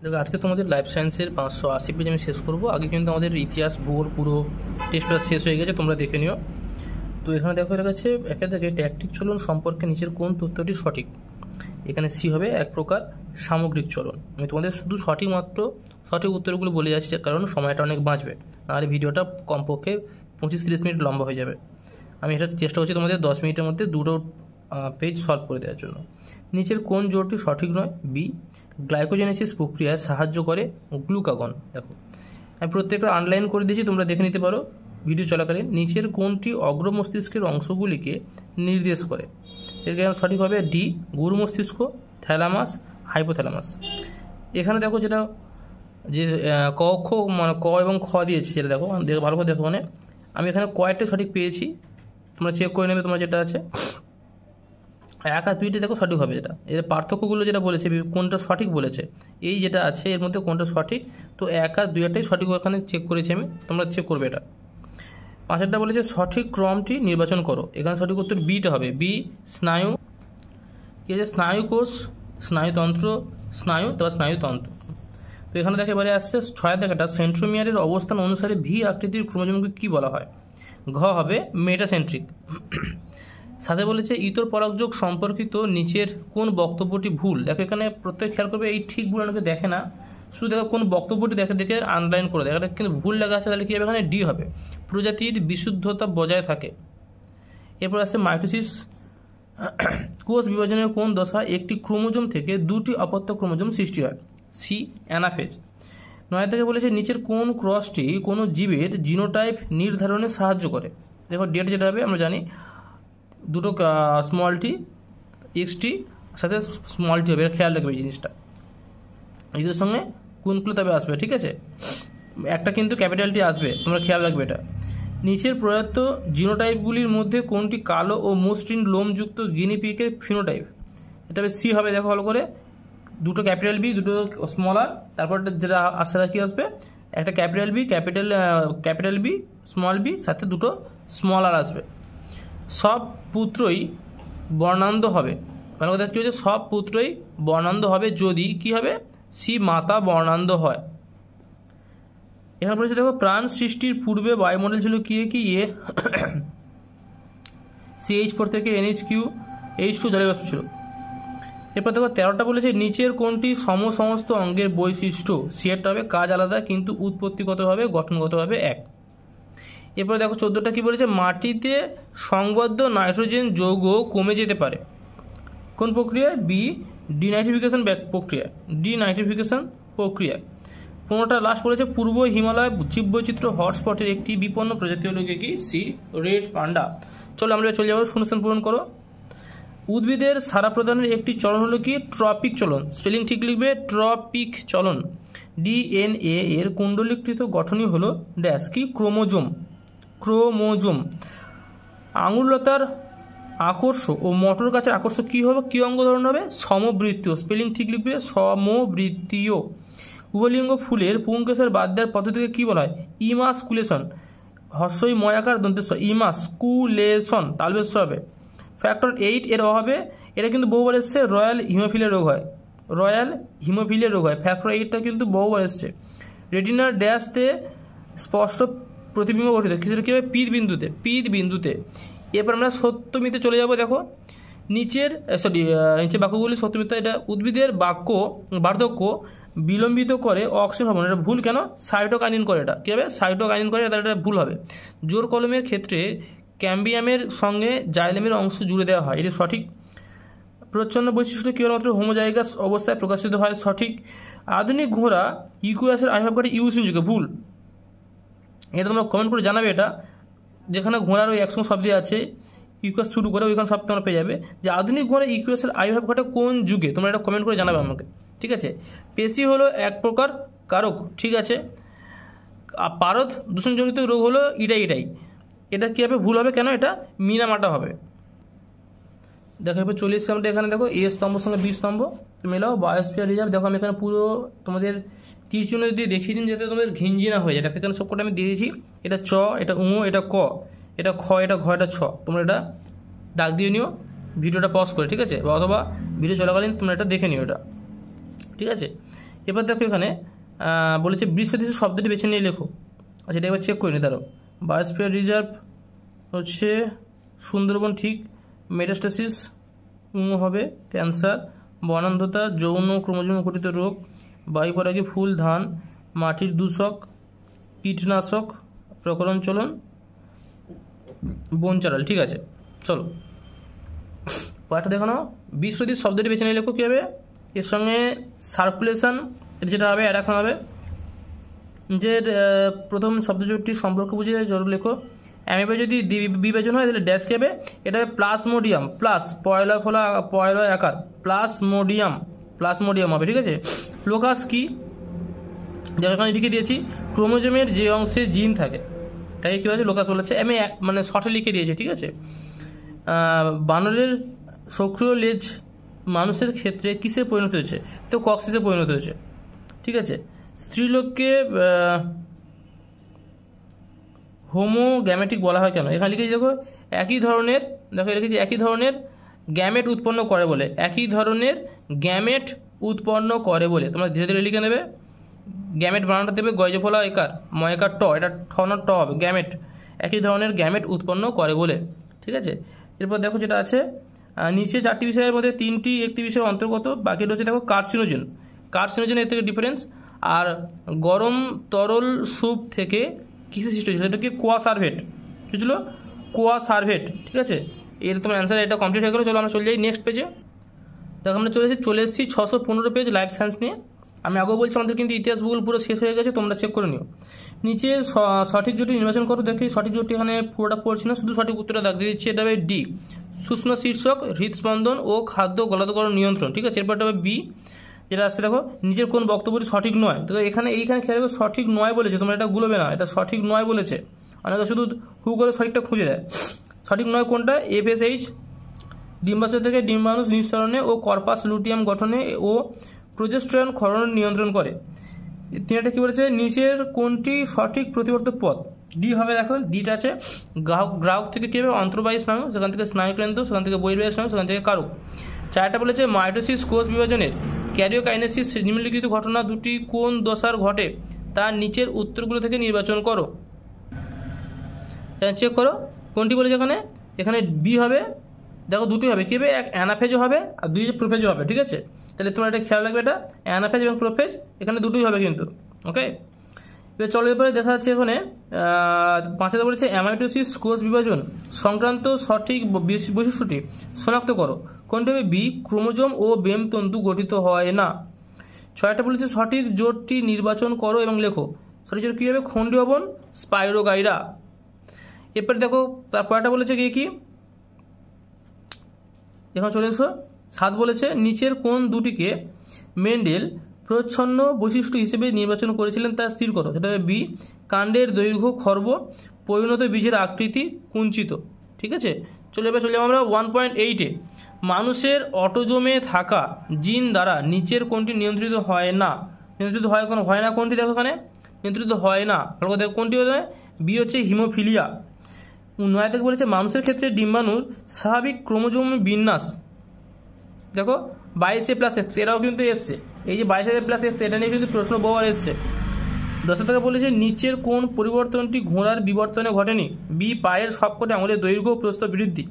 দেখো আজকে তোমাদের লাইফ সায়েন্সের 580 পেজ আমি শেষ করব। আগে কিন্তু আমাদের ইতিহাস ভূগোল পুরো টেস্টটা শেষ হয়ে গেছে, তোমরা দেখে নিও। তো এখানে দেখো এটা কাছে একে থেকে ট্যাকটিক চলন সম্পর্কে নিচের কোন তথ্যটি সঠিক। এখানে সি হবে এক প্রকার সামগ্রিক চলন। আমি তোমাদের শুধু সঠিক উত্তরগুলো বলে যাচ্ছি, কারণ সময়টা অনেক বাঁচবে, আর ভিডিওটা কমপক্ষে 25-30 মিনিট লম্বা হয়ে যাবে। আমি এটা চেষ্টা করছি তোমাদের 10 মিনিটের মধ্যে দুটো পেজ সলভ করে দেওয়ার জন্য। নিচের কোন জোড়টি সঠিক নয়? বি, গ্লাইকোজেনেসিস প্রক্রিয়ায় সাহায্য করে গ্লুকাগন। দেখো আমি প্রত্যেকটা আনলাইন করে দিয়েছি, তোমরা দেখে নিতে পারো ভিডিও চলাকালীন। নিচের কোনটি অগ্র মস্তিষ্কের অংশগুলিকে নির্দেশ করে? এর সঠিক হবে ডি, গুরু মস্তিষ্ক, থ্যালামাস, হাইপোথ্যালামাস। এখানে দেখো যেটা যে মানে ক এবং খ দিয়েছি, যেটা দেখো ভালো করে দেখো। মানে আমি এখানে কয়েকটা সঠিক পেয়েছি, তোমরা চেক করে নেবে তোমার যেটা আছে। এক আর দুইটা দেখো সঠিক হবে, যেটা এর পার্থক্যগুলো যেটা বলেছে কোনটা সঠিক বলেছে, এই যেটা আছে এর মধ্যে কোনটা সঠিক। তো এক আর দুইটাই সঠিক ওখানে চেক করেছি আমি, তোমরা চেক করবে এটা। পাঁচেরটা বলেছে সঠিক ক্রমটি নির্বাচন করো। এখানে সঠিক উত্তর বিটা হবে, বি স্নায়ু। কি আছে? স্নায়ুকোষ, স্নায়ুতন্ত্র, স্নায়ু, তারপর স্নায়ুতন্ত্র। তো এখানে দেখে এবারে আসছে ছয়ের দেখাটা, সেন্ট্রোমিয়ারের অবস্থান অনুসারে ভি আকৃতির ক্রোমোজোমকে কী বলা হয়? ঘ হবে মেটাসেন্ট্রিক। সাথে বলেছে ইতর পরাগযোগ সম্পর্কিত নিচের কোন বক্তব্যটি ভুল। দেখো এখানে প্রত্যেক খেয়াল করবে, এই ঠিক ভুল অনেকে দেখে না, শুধু দেখো কোন বক্তব্যটি দেখে আনলাইন করে দেয়। এটা কিন্তু ভুল লেখা আছে, তাহলে কী হবে? এখানে ডি হবে, প্রজাতির বিশুদ্ধতা বজায় থাকে। এরপর আসছে মাইটোসিস। কোষ বিভাজনের কোন দশা একটি ক্রোমোজোম থেকে দুটি অপত্য ক্রোমোজোম সৃষ্টি হয়? C anaphase. 9 থেকে বলেছে নিচের কোন ক্রসটি কোনো জীবের জিনোটাইপ নির্ধারণে সাহায্য করে? দেখো ডেট যেটা হবে আমরা জানি, দুটো স্মল টি এক্সটি সাথে স্মল টি হবে, খেয়াল রাখবে এই জিনিসটা। এদের সঙ্গে কোনগুলো তবে আসবে, ঠিক আছে? একটা কিন্তু ক্যাপিটাল টি আসবে, তোমরা খেয়াল রাখবে এটা। নিচের প্রয়াত জিনোটাইপগুলির মধ্যে কোনটি কালো ও মসৃণ লোমযুক্ত গিনিপিগের ফিনোটাইপ? এটা হবে সি হবে, দেখো ভালো করে, দুটো ক্যাপিটাল বি, দুটো স্মল আর, তারপর যেটা আসে কি আসবে, একটা capital B, capital B, small B, সাথে দুটো স্মল আর আসবে। সব পুত্রই বর্ণান্ধ হবে, ভালো কথা কী হচ্ছে, সব পুত্রই বর্ণান্ধ হবে যদি কি হবে? সি মাতা বর্ণান্ধ হয়। এখানে বলেছে দেখো প্রাণ সৃষ্টির পূর্বে বায়ুমণ্ডল ছিল কি এ CH4 থেকে NH3 H2 জলীয় বাষ্প ছিল। এরপর দেখো 13টা বলেছে নিচের কোনটি সমস্ত অঙ্গের বৈশিষ্ট্য? সিএরটা হবে কাজ আলাদা কিন্তু উৎপত্তিগতভাবে গঠনগতভাবে এক। এরপরে দেখো 14টা কি বলেছে? মাটিতে সংবদ্ধ নাইট্রোজেন যৌগ কমে যেতে পারে কোন প্রক্রিয়া? বি ডিনাইট্রিফিকেশন প্রক্রিয়া, ডিনাইট্রিফিকেশন প্রক্রিয়া। 15টা লাস্ট বলেছে পূর্ব হিমালয় জীববৈচিত্র্য হটস্পটের একটি বিপন্ন প্রজাতি হলো কি? C red panda. চলো আমরা চলে যাবো, শূন্যস্থান পূরণ করো। উদ্ভিদের সারা প্রদানের একটি চলন হলো কি? ট্রপিক চলন। স্পেলিং ঠিক লিখবে, ট্রপিক চলন। ডিএনএ এর কুণ্ডলীকৃত গঠনই হলো ড্যাশ কি? ক্রোমোজোম। ক্রোমোজোম। আঙুললতার আকর্ষ ও মটর গাছের আকর্ষ কি হবে? কি অঙ্গ ধরন হবে? সমবৃত্তীয়। স্পেলিং ঠিক লিখবে, সমবৃত্তীয়। উভলিঙ্গ ফুলের পুংকেশের বাদ দেওয়ার পদ্ধতিকে কি বলা হয়? ইমাসকুলেশন। হর্ষই ময়াকার দন্তেশ্ব, ইমাসকুলেশন, তালবেশ্ব হবে। ফ্যাক্টর 8 এর অভাবে এটা কিন্তু বহুবার এসছে, রয়্যাল হিমোফিলিয়া রোগ হয়, রয়্যাল হিমোফিলিয়া রোগ হয়। ফ্যাক্টর 8টা কিন্তু বহুবার এসছে। রেটিনার ড্যাশতে স্পষ্ট প্রতিবিম্ব গঠিত, কিছুটা কী হবে? পিত বিন্দুতে। এরপর আমরা সত্যমিতে চলে যাব। দেখো নিচের বাক্যগুলি সত্যমিত। এটা উদ্ভিদের বার্ধক্য বিলম্বিত করে অক্সিজেন হরমোন, এটা ভুল কেন? সাইটোকাইনিন করে, এটা কী হবে? সাইটোকাইনিন করে, এটা ভুল হবে। জোর কলমের ক্ষেত্রে ক্যাম্বিয়ামের সঙ্গে জাইলেমের অংশ জুড়ে দেওয়া হয়, এটি সঠিক। প্রচ্ছন্ন বৈশিষ্ট্য কেবলমাত্র হোমোজাইগাস অবস্থায় প্রকাশিত হয়, সঠিক। আধুনিক ঘোড়া ইকুয়াসের আবির্ভাব করে ইউসিন যুগে, ভুল। এটা তোমরা কমেন্ট করে জানাবে, এটা যেখানে ঘোড়ার ওই একসঙ্গে শব্দ আছে ইকুয়াস শুরু করে, ওইখানে সব তোমরা পেয়ে যাবে যে আধুনিক ঘোড়া ইকুয়াসের আবির্ভাব ঘটে কোন যুগে, তোমরা এটা কমেন্ট করে জানাবে আমাকে, ঠিক আছে? পেশি হলো এক প্রকার কারক, ঠিক আছে। পারদ দূষণজনিত রোগ হলো এটাই। এটা কী হবে? ভুল হবে কেন? এটা মিনামাটা হবে। দেখো এবার চলে এসেছি আমরা, এখানে দেখো এ স্তম্ভর সঙ্গে বি স্তম্ভ মেলাও, বায়োস্ফিয়ার রিজার্ভ। দেখো আমি এখানে পুরো তোমাদের তীরচিহ্ন দিয়ে দেখিয়ে দিন, যাতে তোমাদের ঘিঞ্জি না হয়ে যায়। দেখো এখানে সবকটা আমি দিয়ে দিয়েছি, এটা চ, এটা উ, এটা ক, এটা খ, এটা ঘ, এটা ছ। তোমরা এটা দাগ দিয়ে নিও ভিডিওটা পজ করে, ঠিক আছে? অথবা ভিডিও চলাকালীন তোমরা এটা দেখে নিও এটা, ঠিক আছে? এবার দেখো এখানে বলেছে বৃষদেশী শব্দটি বেছে নিয়ে লেখো। আচ্ছা, এটা এবার চেক করে নি। দাঁড়ো, বায়োস্ফিয়ার রিজার্ভ হচ্ছে সুন্দরবন, ঠিক। মেটাস্টাসিস হবে ক্যান্সার, বনান্ধতা, যৌন ক্রোমোজোম ঘটিত রোগ, বায়ুপরাগী ফুল, ধান, মাটির দূষক, কীটনাশক, প্রকরণ চলন, বন চারাল। ঠিক আছে, চলো পাঠটা দেখানো। বিশ্বজিৎ শব্দটি বেছে নিয়ে লেখো কী হবে? এর সঙ্গে সার্কুলেশন এটা যেটা হবে অ্যাডাকশন হবে। যে প্রথম শব্দজোটটি সম্পর্ক বুঝে জোর লেখো। অ্যামিবা যদি বিভাজন হয় তাহলে ড্যাশ হবে, এটা হবে প্লাজমোডিয়াম, প্লাস পয়লা আকার, প্লাজমোডিয়াম হবে। ঠিক আছে, লোকাস কি, যেটা এখানে লিখে দিয়েছি, ক্রোমোজোমের যে অংশে জিন থাকে তাকে কী হচ্ছে লোকাস বলা হচ্ছে। আমি মানে শর্টে লিখে দিয়েছি। ঠিক আছে, বানরের সক্রিয় লেজ মানুষের ক্ষেত্রে কিসে পরিণত হয়েছে? তো কক্সিসে পরিণত হয়েছে। ঠিক আছে, স্ত্রীলোককে হোমোগ্যামেটিক বলা হয় কেন? এখানে লিখেছি দেখো একই ধরনের, দেখো লিখেছি একই ধরনের গ্যামেট উৎপন্ন করে বলে, একই ধরনের গ্যামেট উৎপন্ন করে বলে। তোমরা ধীরে ধীরে লিখে নেবে। গ্যামেট বানানটা দেবে গয়জফলা একার ময়কার ট, এটা ঠ না ট হবে, গ্যামেট, একই ধরনের গ্যামেট উৎপন্ন করে বলে। ঠিক আছে, এরপর দেখো যেটা আছে নিচে 4টি বিষয়ের মধ্যে 3টি একটি বিষয়ের অন্তর্গত, বাকি রয়েছে দেখো কার্সিনোজেন। এর থেকে ডিফারেন্স। আর গরম তরল স্যুপ থেকে কিসে সৃষ্টি হয়েছিল? সেটা কি কোয়াসার্ভেট, কী ছিল? কোয়াসার্ভেট। ঠিক আছে, এর তোমার অ্যান্সার এটা কমপ্লিট হয়ে গেলো। চলো আমরা চলে যাই নেক্সট পেজে। দেখো আমরা চলে এসেছি 615 পেজ লাইফ সায়েন্স নিয়ে। আমি আগেও বলছি আমাদের কিন্তু ইতিহাস ভূগোল পুরো শেষ হয়ে গেছে, তোমরা চেক করে নিও। নিচে সঠিক জোটটি নির্বাচন করো। দেখি সঠিক জোটটি এখানে পুরোটা পড়ছি না, শুধু সঠিক উত্তরটা দাগ দিয়ে দিচ্ছি। এটা হবে ডি, সূক্ষ্ম শীর্ষক, হৃদস্পন্দন ও খাদ্য গলাধকরণ নিয়ন্ত্রণ। ঠিক আছে, এরপরটা হবে বি, যেটা আসছে দেখো নিচের কোন বক্তব্যটি সঠিক নয়। দেখো এইখানে খেয়াল করো সঠিক নয় বলেছে, তোমরা এটা গুলোবে না, এটা সঠিক নয় বলেছে। অনেকে শুধু হু করে সঠিকটা খুঁজে দেয়। সঠিক নয় কোনটা? এফএসএইচ ডিম্বাশয় থেকে ডিম্বাণু নিঃসরণে ও কর্পাস লুটিয়াম গঠনে ও প্রোজেস্টেরন ক্ষরণ নিয়ন্ত্রণ করে। তিনটা কি বলেছে? নিচের কোনটি সঠিক প্রতিবর্তক পথ? ডি হবে। দেখো ডিটা আছে গ্রাহক থেকে কী হবে? অন্তর্বাহী স্নায়ু, সেখান থেকে স্নায়ুকেন্দ্র, সেখান থেকে বহির্বাহী স্নায়ু, সেখান থেকে কারক। 4টা বলেছে মাইটোসিস কোষ বিভাজনের ক্যারিওকাইনেসিস নিম্নলিখিত ঘটনা দুটি কোন দশার ঘটে তা নিচের উত্তরগুলো থেকে নির্বাচন করো। চেক করো কোনটি বলেছে এখানে বি হবে। দেখো দুটি হবে, কী হবে? এক অ্যানাফেজও হবে আর দুই প্রোফেজও হবে। ঠিক আছে, তাহলে তোমরা এটা খেয়াল রাখবে, এটা অ্যানাফেজ এবং প্রোফেজ এখানে দুটোই হবে কিন্তু। ওকে, এবার চলো এরপরে দেখা যাচ্ছে এখানে 5 বলেছে অ্যামাইটোসিস কোষ বিভাজন সংক্রান্ত সঠিক বৈশিষ্ট্যটি শনাক্ত করো। কোনটি হবে? বি, ক্রোমোজোম ও বেম তন্তু গঠিত হয় না। 6টা বলেছে সঠিক জোটটি নির্বাচন করো এবং লেখো। সঠিক জোট কী হবে? খন্ডীয় বন, স্পাইরোগাইরা। এরপরে দেখো তারপরটা বলেছে কি এখন চলে এসো। 7 বলেছে নিচের কোন দুটিকে মেন্ডেল প্রচ্ছন্ন বৈশিষ্ট্য হিসেবে নির্বাচন করেছিলেন তা স্থির করো। সেটা হবে বি, কাণ্ডের দৈর্ঘ্য খর্ব, পরিণত বীজের আকৃতি কুঞ্চিত। ঠিক আছে, চলে যাবো আমরা 1.8-এ। মানুষের অটোজোমে থাকা জিন দ্বারা নিচের কোনটি নিয়ন্ত্রিত হয় না? নিয়ন্ত্রিত হয় না কোনটি? দেখো এখানে নিয়ন্ত্রিত হয় না, ভালো দেখো কোনটি হবে? বি হচ্ছে হিমোফিলিয়া। 9 থেকে বলেছে মানুষের ক্ষেত্রে ডিম্বাণুর স্বাভাবিক ক্রোমোজোম বিন্যাস। দেখো 22A+X, এরাও কিন্তু এসছে, এই যে 22A+X এটা নিয়ে কিন্তু প্রশ্ন বহুবার এসছে। 10 থেকে বলেছে নিচের কোন পরিবর্তনটি ঘোড়ার বিবর্তনে ঘটেনি? বি, পায়ের সবকটি আঙুলের দৈর্ঘ্য প্রস্থ বৃদ্ধি।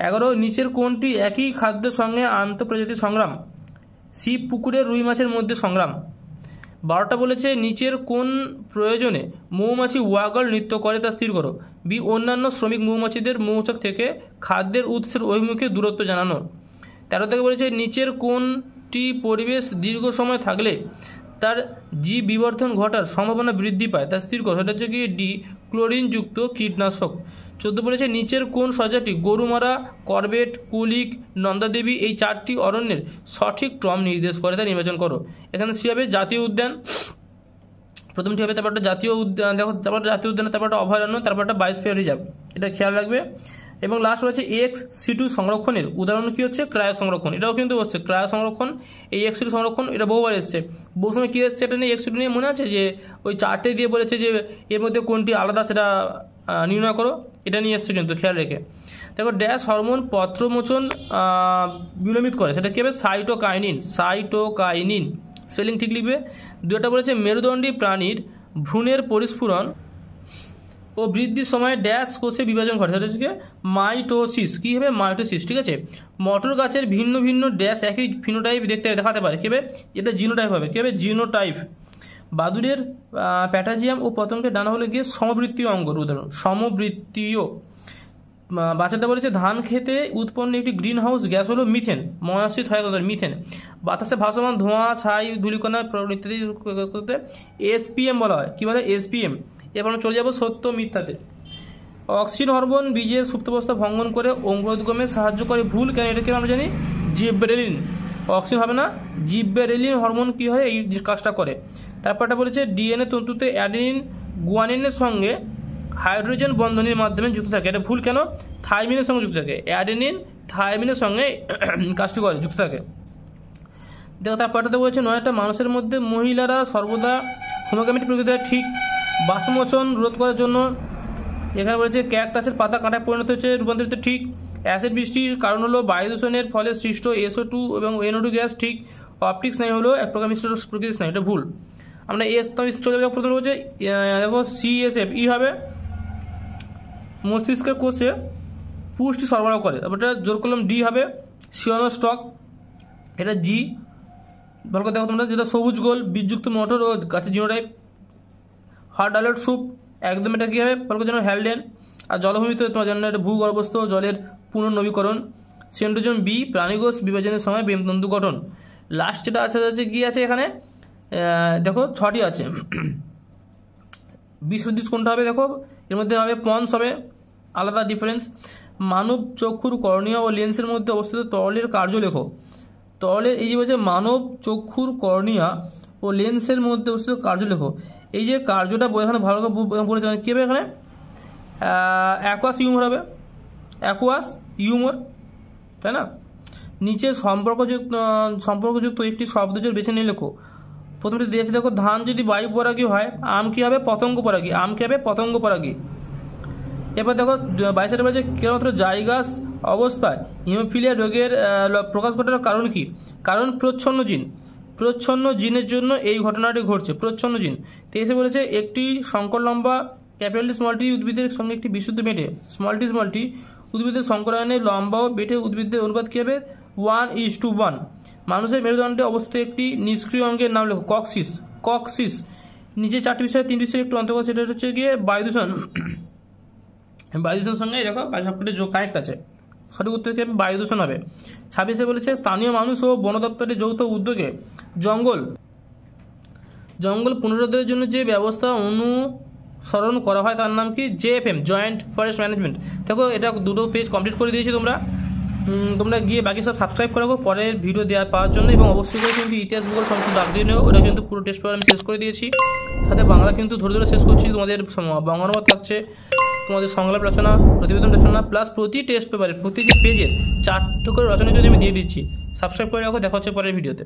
11 নিচের কোনটি একই খাদ্যের সঙ্গে আন্তঃপ্রজাতি সংগ্রাম? সি, পুকুরের রুই মাছের মধ্যে সংগ্রাম। 12টা বলেছে নিচের কোন প্রয়োজনে মৌমাছি ওয়াগল নৃত্য করে তা স্থির করো। বি, অন্যান্য শ্রমিক মৌমাছিদের মৌচাক থেকে খাদ্যের উৎসের অভিমুখে দূরত্ব জানানো। 13 থেকে বলেছে নিচের কোনটি পরিবেশ দীর্ঘ সময় থাকলে তার জীব বিবর্ধন ঘটার সম্ভাবনা বৃদ্ধি পায় তা স্থির করো। সেটা হচ্ছে কি ডি, ক্লোরিনযুক্ত কীটনাশক। 14 বলেছে নিচের কোন প্রজাতি গরুমারা, কর্বেট, কুলিক, নন্দাদেবী এই 4টি অরণ্যের সঠিক ক্রম নির্দেশ করে তা নির্বাচন করো। এখানে সি হবে জাতীয় উদ্যান, প্রথমটি হবে, তারপরটা জাতীয় উদ্যান, দেখো তারপরটা জাতীয় উদ্যান, তারপরটা অভয়ারণ্য, তারপরটা বায়োস্ফিয়ার রিজার্ভ, এটা খেয়াল রাখবে। এবং লাস্ট রয়েছে ex-situ সংরক্ষণের উদাহরণ কি হচ্ছে? ক্রায়ো সংরক্ষণ। এটাও কিন্তু হচ্ছে ক্রায়ো সংরক্ষণ, এই ex-situ সংরক্ষণ, এটা বহুবার এসছে। বহু সময় কী এসছে এটা নিয়ে, ex-situ নিয়ে মনে আছে যে ওই 4টে দিয়ে বলেছে যে এর মধ্যে কোনটি আলাদা সেটা নির্ণয় করো, এটা নিয়ে এসছে কিন্তু খেয়াল রেখে। দেখো ড্যাশ হরমোন পত্রমোচন বিলম্বিত করে, সেটা কী হবে? সাইটোকাইনিন। স্পেলিং ঠিক লিখবে। দুটা বলেছে মেরুদণ্ডী প্রাণীর ভ্রূণের পরিস্ফুরণ ও বৃদ্ধির সময় ড্যাশ কোষে বিভাজন ঘটে, সেটা হচ্ছে মাইটোসিস। কী হবে? মাইটোসিস। ঠিক আছে। মটর গাছের ভিন্ন ভিন্ন ড্যাশ একই ফিনোটাইপ দেখতে দেখাতে পারে, কী হবে? এটা জিনোটাইপ হবে। কী হবে? জিনোটাইপ। বাদুড়ের প্যাটাজিয়াম ও পতঙ্গের ডানা হলে গিয়ে সমবৃত্তীয় অঙ্গর উদাহরণ, সমবৃত্তীয়। বাচ্চাটা বলেছে ধান খেতে উৎপন্ন একটি গ্রিন হাউস গ্যাস হলো মিথেন, মহাশিত হয় কত? মিথেন। বাতাসে ভাসমান ধোঁয়া, ছাই, ধূলিকণা ইত্যাদি করতে এসপিএম বলা হয়। কী বলে? এসপিএম। এবার আমরা চলে যাবো সত্য মিথ্যাতে। অক্সিন হরমোন বীজের সুপ্তাবস্থা ভঙ্গন করে অঙ্কুরোদ্গমে সাহায্য করে, ভুল। কেন? এটাকে আমরা জানি জিব্রেলিন। অক্সিন হবে না, জিব্রেলিন হরমোন কী হয়? এই কাজটা করে। তারপরটা বলেছে ডিএনএ তন্তুতে অ্যাডেনিন গুয়ানিনের সঙ্গে হাইড্রোজেন বন্ধনের মাধ্যমে যুক্ত থাকে। এটা ভুল। কেন? থাইমিনের সঙ্গে যুক্ত থাকে। অ্যাডেনিন থাইমিনের সঙ্গে কাজটি করে, যুক্ত থাকে। দেখো তারপরটাতে বলেছে নয়টা মানুষের মধ্যে মহিলারা সর্বদা হোমোগ্যামেটিক প্রকৃতির, ঠিক। বাষ্পমোচন রোধ করার জন্য এখানে বলেছে ক্যাকটাসের পাতা কাঁটায় পরিণত হচ্ছে, রূপান্তরিত, ঠিক। অ্যাসিড বৃষ্টির কারণ হলো বায়ু দূষণের ফলে সৃষ্ট SO2 এবং NO2 গ্যাস, ঠিক। অপটিক স্নায়ু হলো এক প্রকার মিশ্র প্রকৃতির স্নায়ু, এটা ভুল। আমরা চলে যাবো। প্রথমে বলছে দেখো CSF ই হবে মস্তিষ্কের কোষে পুষ্টি সরবরাহ করে। তারপরটা জোর করলাম ডি হবে সিয়ানো স্টক, এটা জি। ভালো করে দেখো তোমরা, যেটা সবুজ গোল বীজযুক্ত মটর ও গাছের জিনোটাইপ। হার্ড আলার্ট স্যুপ একদম, এটা কী হবে? ভালো করে যেন হ্যালডেন। আর জলভূমিতে তোমার জন্য এটা ভূগর্ভস্থ জলের পুনর্নবীকরণ। সেন্ট্রোজোম বি প্রাণীকোষ বিভাজনের সময় বেমতন্তু গঠন। লাস্ট যেটা আছে হচ্ছে কী আছে এখানে? দেখো 6টি আছে। 20 কোনটা হবে? দেখো এর মধ্যে হবে পন্স হবে, আলাদা ডিফারেন্স। মানব চক্ষুর কর্নিয়া ও লেন্সের মধ্যে অবস্থিত তরলের কার্য লেখো। তরলের এই যে বলছে মানব চক্ষুর কর্নিয়া ও লেন্সের মধ্যে অবস্থিত কার্য লেখো, এই যে কার্যটা এখানে ভালো করে বলেছে, কী হবে এখানে? অ্যাকুয়াস হিউমার হবে, অ্যাকুয়াস হিউমার, তাই না? নিচে সম্পর্কযুক্ত একটি শব্দজোড় বেছে নিয়ে লেখো। প্রথমটা দিয়েছে দেখো, ধান যদি বায়ু পরাগী হয়, আম কী হবে? পতঙ্গ পরাগী। আম কী হবে? পতঙ্গ পরাগী। এবার দেখো 22 বলছে কেবলমাত্র জাইগাস অবস্থায় হিমোফিলিয়া রোগের প্রকাশ ঘটার কারণ কি? কারণ প্রচ্ছন্ন জিন। প্রচ্ছন্ন জিনের জন্য এই ঘটনাটি ঘটছে, প্রচ্ছন্ন জিন। 23 বলেছে একটি সংকর লম্বা ক্যাপিটাল টি স্মল টি উদ্ভিদের সঙ্গে একটি বিশুদ্ধ বেটে, স্মল টি স্মল টি উদ্ভিদের সংকরায়নে লম্বা ও বেটে উদ্ভিদের অনুপাত কী হবে? 1:1। মানুষের মেরুদণ্ডে অবস্থিত একটি নিষ্ক্রিয় অঙ্গের নাম লেখো, কক্সিস। কক্সিস। নিচে 4টি বিষয়ে 3 বিষয়ে একটু অন্তর্গত, সেটা হচ্ছে গিয়ে বায়ুদূষণ। বায়ুদূষণের সঙ্গে দেখো সবকটি কানেক্ট আছে, সঠিক উত্তর কি হবে? বায়ুদূষণ হবে। 26 বলেছে স্থানীয় মানুষ ও বন দপ্তরের যৌথ উদ্যোগে জঙ্গল পুনরুদ্ধারের জন্য যে ব্যবস্থা অনুসরণ করা হয় তার নাম কি? JFM, joint forest management. দেখো এটা 2টো পেজ কমপ্লিট করে দিয়েছি তোমরা গিয়ে বাকি সব সাবস্ক্রাইব করে রাখো পরের ভিডিও পাওয়ার জন্য, এবং অবশ্যই করে কিন্তু ইতিহাস ভূগোল সংস্কৃত আপডেট নেও, ওটা কিন্তু পুরো টেস্ট পেপার আমি শেষ করে দিয়েছি। সাথে বাংলা কিন্তু ধরে ধরে শেষ করছি। তোমাদের বঙ্গানুবাদ থাকছে, তোমাদের সংলাপ রচনা, প্রতিবেদন রচনা, প্লাস প্রতি টেস্ট পেপারে প্রতিটি পেজের 4টো করে রচনা যদি আমি দিয়ে দিচ্ছি। সাবস্ক্রাইব করে রাখো, দেখা হচ্ছে পরের ভিডিওতে।